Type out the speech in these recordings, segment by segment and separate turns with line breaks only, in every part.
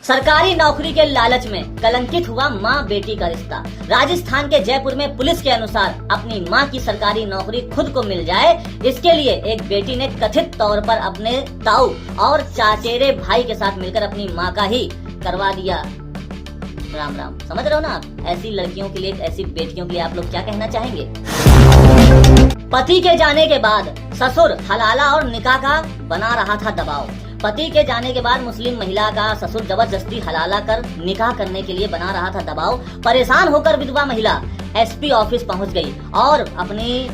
सरकारी नौकरी के लालच में कलंकित हुआ माँ बेटी का रिश्ता। राजस्थान के जयपुर में पुलिस के अनुसार अपनी माँ की सरकारी नौकरी खुद को मिल जाए, इसके लिए एक बेटी ने कथित तौर पर अपने ताऊ और चाचेरे भाई के साथ मिलकर अपनी माँ का ही करवा दिया। राम राम, समझ रहे हो ना आप? ऐसी लड़कियों के लिए, ऐसी बेटियों के लिए आप लोग क्या कहना चाहेंगे? पति के जाने के बाद ससुर हलाला और निकाह का बना रहा था दबाव। पति के जाने के बाद मुस्लिम महिला का ससुर जबरदस्ती हलाला कर निकाह करने के लिए बना रहा था दबाव। परेशान होकर विधवा महिला एसपी ऑफिस पहुंच गई और अपनी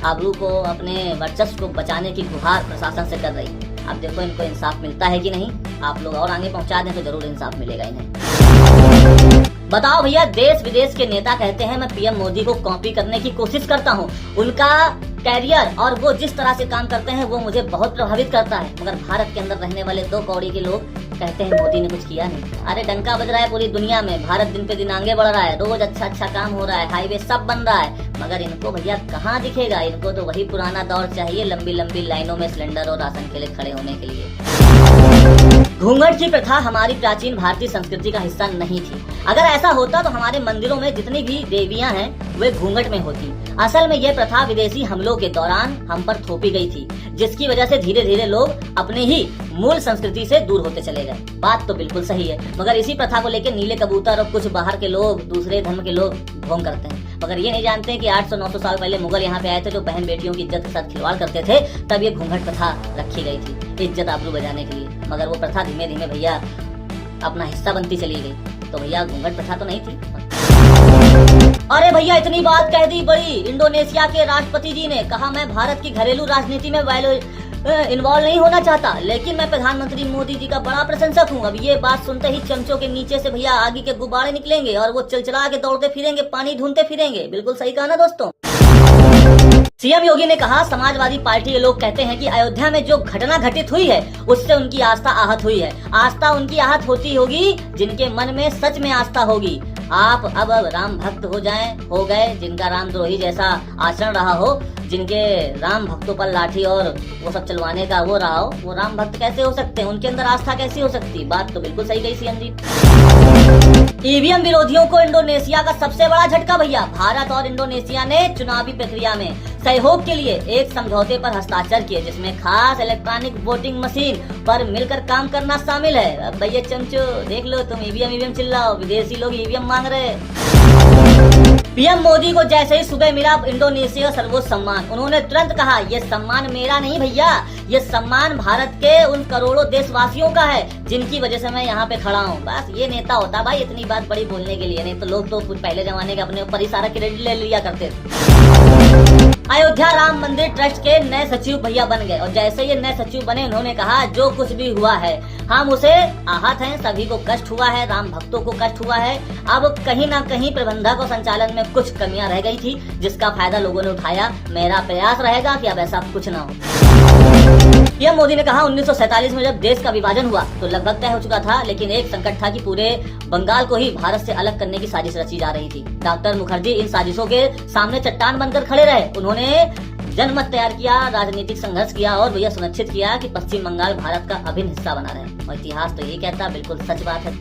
आबरू को, अपने वर्चस्व को बचाने की गुहार प्रशासन से कर रही। अब देखो इनको इंसाफ मिलता है कि नहीं। आप लोग और आगे पहुंचा दें तो जरूर इंसाफ मिलेगा इन्हें। बताओ भैया, देश विदेश के नेता कहते हैं मैं पीएम मोदी को कॉपी करने की कोशिश करता हूं, उनका कैरियर और वो जिस तरह से काम करते हैं वो मुझे बहुत प्रभावित करता है। मगर भारत के अंदर रहने वाले 2 कौड़ी के लोग कहते हैं मोदी ने कुछ किया नहीं। अरे डंका बज रहा है पूरी दुनिया में, भारत दिन पे दिन आगे बढ़ रहा है, रोज अच्छा काम हो रहा है, हाईवे सब बन रहा है, मगर इनको भैया कहाँ दिखेगा? इनको तो वही पुराना दौर चाहिए, लंबी लंबी लाइनों में सिलेंडर और राशन के लिए खड़े होने के लिए। घूंघट की प्रथा हमारी प्राचीन भारतीय संस्कृति का हिस्सा नहीं थी। अगर ऐसा होता तो हमारे मंदिरों में जितनी भी देवियां हैं वे घूंघट में होती। असल में यह प्रथा विदेशी हमलों के दौरान हम पर थोपी गई थी, जिसकी वजह से धीरे धीरे लोग अपने ही मूल संस्कृति से दूर होते चले गए। बात तो बिल्कुल सही है, मगर इसी प्रथा को लेकर नीले कबूतर और कुछ बाहर के लोग, दूसरे धर्म के लोग ढोंग करते हैं। मगर ये नहीं जानते कि 800-900 साल पहले मुगल यहाँ पे आए थे जो बहन बेटियों की इज्जत के साथ खिलवाड़ करते थे, तब ये घूंघट प्रथा रखी गई थी इज्जत आबरू बजाने के लिए। मगर वो प्रथा धीमे धीमे भैया अपना हिस्सा बनती चली गई। तो भैया घूंघट प्रथा तो नहीं थी। अरे भैया इतनी बात कह दी बड़ी। इंडोनेशिया के राष्ट्रपति जी ने कहा मैं भारत की घरेलू राजनीति में इन्वॉल्व नहीं होना चाहता, लेकिन मैं प्रधानमंत्री मोदी जी का बड़ा प्रशंसक हूँ। अब ये बात सुनते ही चमचों के नीचे से भैया आगे के गुब्बारे निकलेंगे और वो चलचला के दौड़ते फिरेंगे, पानी ढूंढते फिरेंगे। बिल्कुल सही कहा ना दोस्तों। सीएम योगी ने कहा समाजवादी पार्टी के लोग कहते हैं कि अयोध्या में जो घटना घटित हुई है उससे उनकी आस्था आहत हुई है। आस्था उनकी आहत होती होगी जिनके मन में सच में आस्था होगी। आप अब राम भक्त हो गए, जिनका रामद्रोही जैसा आचरण रहा हो, जिनके राम भक्तों पर लाठी और वो सब चलवाने का वो रहा हो, वो राम भक्त कैसे हो सकते हैं? उनके अंदर आस्था कैसी हो सकती? बात तो बिल्कुल सही कही सीएम जी। ईवीएम विरोधियों को इंडोनेशिया का सबसे बड़ा झटका भैया। भारत और इंडोनेशिया ने चुनावी प्रक्रिया में सहयोग के लिए एक समझौते पर हस्ताक्षर किए, जिसमें खास इलेक्ट्रॉनिक वोटिंग मशीन पर मिलकर काम करना शामिल है। अब भैया चमचो देख लो, तुम ईवीएम चिल्लाओ, विदेशी लोग ईवीएम मांग रहे। पीएम मोदी को जैसे ही सुबह मिला इंडोनेशिया सर्वोच्च सम्मान, उन्होंने तुरंत कहा ये सम्मान मेरा नहीं भैया, ये सम्मान भारत के उन करोड़ों देशवासियों का है जिनकी वजह से मैं यहाँ पे खड़ा हूँ। बस ये नेता होता भाई इतनी बात बड़ी बोलने के लिए, नहीं तो लोग तो पहले जमाने के अपने ऊपर ही सारा क्रेडिट ले लिया करते थे। अयोध्या राम मंदिर ट्रस्ट के नए सचिव भैया बन गए और जैसे ये नए सचिव बने उन्होंने कहा जो कुछ भी हुआ है हम उसे आहत हैं, सभी को कष्ट हुआ है, राम भक्तों को कष्ट हुआ है। अब कहीं ना कहीं प्रबंधक और संचालन में कुछ कमियां रह गई थी जिसका फायदा लोगों ने उठाया। मेरा प्रयास रहेगा कि अब ऐसा कुछ ना हो। पीएम मोदी ने कहा 1947 में जब देश का विभाजन हुआ तो लगभग तय हो चुका था, लेकिन एक संकट था कि पूरे बंगाल को ही भारत से अलग करने की साजिश रची जा रही थी। डॉक्टर मुखर्जी इन साजिशों के सामने चट्टान बनकर खड़े रहे। उन्होंने जनमत तैयार किया, राजनीतिक संघर्ष किया और भैया सुनिश्चित किया कि पश्चिम बंगाल भारत का अभिन्न हिस्सा बना रहे। और इतिहास तो ये कहता, बिल्कुल सच बात है।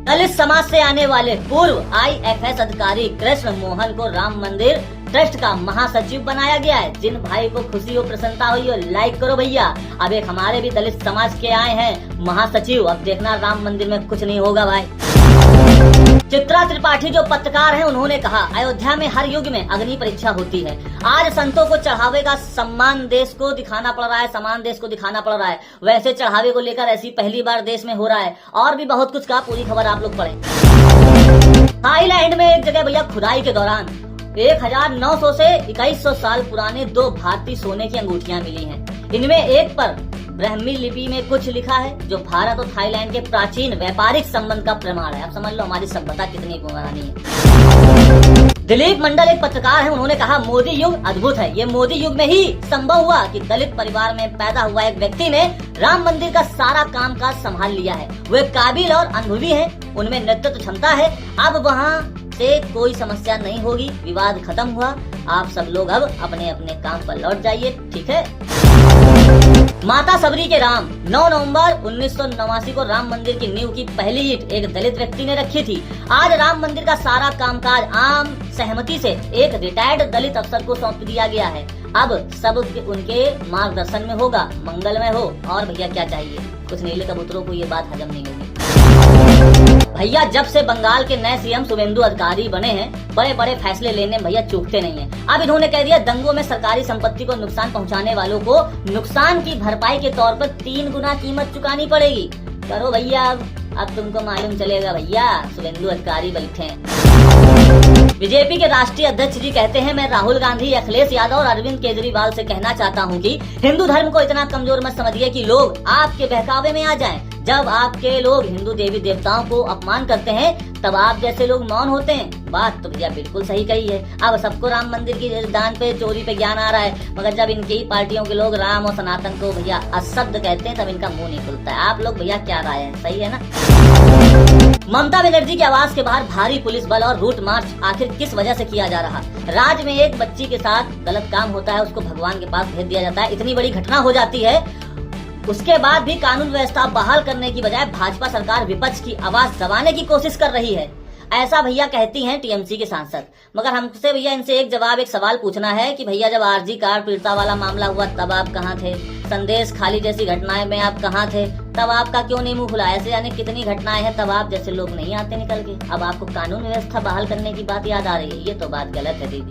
दलित समाज से आने वाले पूर्व आईएफएस अधिकारी कृष्ण मोहन को राम मंदिर ट्रस्ट का महासचिव बनाया गया है। जिन भाई को खुशी हो, प्रसन्नता हुई हो, लाइक करो भैया। अब एक हमारे भी दलित समाज के आए हैं महासचिव। अब देखना राम मंदिर में कुछ नहीं होगा भाई। चित्रा त्रिपाठी जो पत्रकार हैं उन्होंने कहा अयोध्या में हर युग में अग्नि परीक्षा होती है। आज संतों को चढ़ावे का सम्मान देश को दिखाना पड़ रहा है, समान देश को दिखाना पड़ रहा है। वैसे चढ़ावे को लेकर ऐसी पहली बार देश में हो रहा है और भी बहुत कुछ का। पूरी खबर आप लोग पढ़ें। थाईलैंड में एक जगह भैया खुदाई के दौरान 1900 से 2100 साल पुराने 2 भारतीय सोने की अंगूठियां मिली हैं। इनमें एक पर ब्राह्मी लिपि में कुछ लिखा है जो भारत और थाईलैंड के प्राचीन व्यापारिक संबंध का प्रमाण है। आप समझ लो हमारी सभ्यता कितनी पुरानी है। दिलीप मंडल एक पत्रकार है, उन्होंने कहा मोदी युग अद्भुत है। ये मोदी युग में ही संभव हुआ कि दलित परिवार में पैदा हुआ एक व्यक्ति ने राम मंदिर का सारा कामकाज संभाल लिया है। वे काबिल और अनुभवी हैं, उनमें नेतृत्व क्षमता है। अब वहाँ से कोई समस्या नहीं होगी, विवाद खत्म हुआ। आप सब लोग अब अपने अपने काम पर लौट जाइए, ठीक है। माता सबरी के राम 9 नवंबर 1989 को राम मंदिर की नींव की पहली ईंट एक दलित व्यक्ति ने रखी थी। आज राम मंदिर का सारा कामकाज आम सहमति से एक रिटायर्ड दलित अफसर को सौंप दिया गया है। अब सब उनके मार्गदर्शन में होगा, मंगलमय हो। और भैया क्या चाहिए, कुछ नीले कबूतरों को ये बात हजम नहीं होगी। भैया जब से बंगाल के नए सीएम शुभेंदु अधिकारी बने हैं, बड़े बड़े फैसले लेने भैया चूकते नहीं हैं। अब इन्होंने कह दिया दंगों में सरकारी संपत्ति को नुकसान पहुंचाने वालों को नुकसान की भरपाई के तौर पर 3 गुना कीमत चुकानी पड़ेगी। करो भैया, अब तुमको मालूम चलेगा भैया, शुभेंदु अधिकारी बैठे हैं। बीजेपी के राष्ट्रीय अध्यक्ष जी कहते हैं, मैं राहुल गांधी, अखिलेश यादव और अरविंद केजरीवाल से कहना चाहता हूं कि हिंदू धर्म को इतना कमजोर मत समझिए कि लोग आपके बहकावे में आ जाएं। जब आपके लोग हिंदू देवी देवताओं को अपमान करते हैं तब आप जैसे लोग मौन होते हैं। बात तो भैया बिल्कुल सही कही है। अब सबको राम मंदिर की दान पे चोरी पे ज्ञान आ रहा है, मगर जब इनकी ही पार्टियों के लोग राम और सनातन को भैया अशब्द कहते हैं तब इनका मुंह नहीं खुलता है। आप लोग भैया क्या राय है, सही है ना? ममता बनर्जी की आवास के बाहर भारी पुलिस बल और रूट मार्च आखिर किस वजह से किया जा रहा? राज्य में एक बच्ची के साथ गलत काम होता है, उसको भगवान के पास भेज दिया जाता है, इतनी बड़ी घटना हो जाती है, उसके बाद भी कानून व्यवस्था बहाल करने की बजाय भाजपा सरकार विपक्ष की आवाज दबाने की कोशिश कर रही है। ऐसा भैया कहती हैं टीएमसी के सांसद। मगर हमसे भैया इनसे एक सवाल पूछना है कि भैया जब आरजी कार पीड़िता वाला मामला हुआ तब आप कहाँ थे? संदेश खाली जैसी घटनाएं में आप कहाँ थे? तब आपका क्यों नहीं मुंह खुला? ऐसे यानी कितनी घटनाएं हैं तब आप जैसे लोग नहीं आते निकल के। अब आपको कानून व्यवस्था बहाल करने की बात याद आ रही है, ये तो बात गलत है दीदी।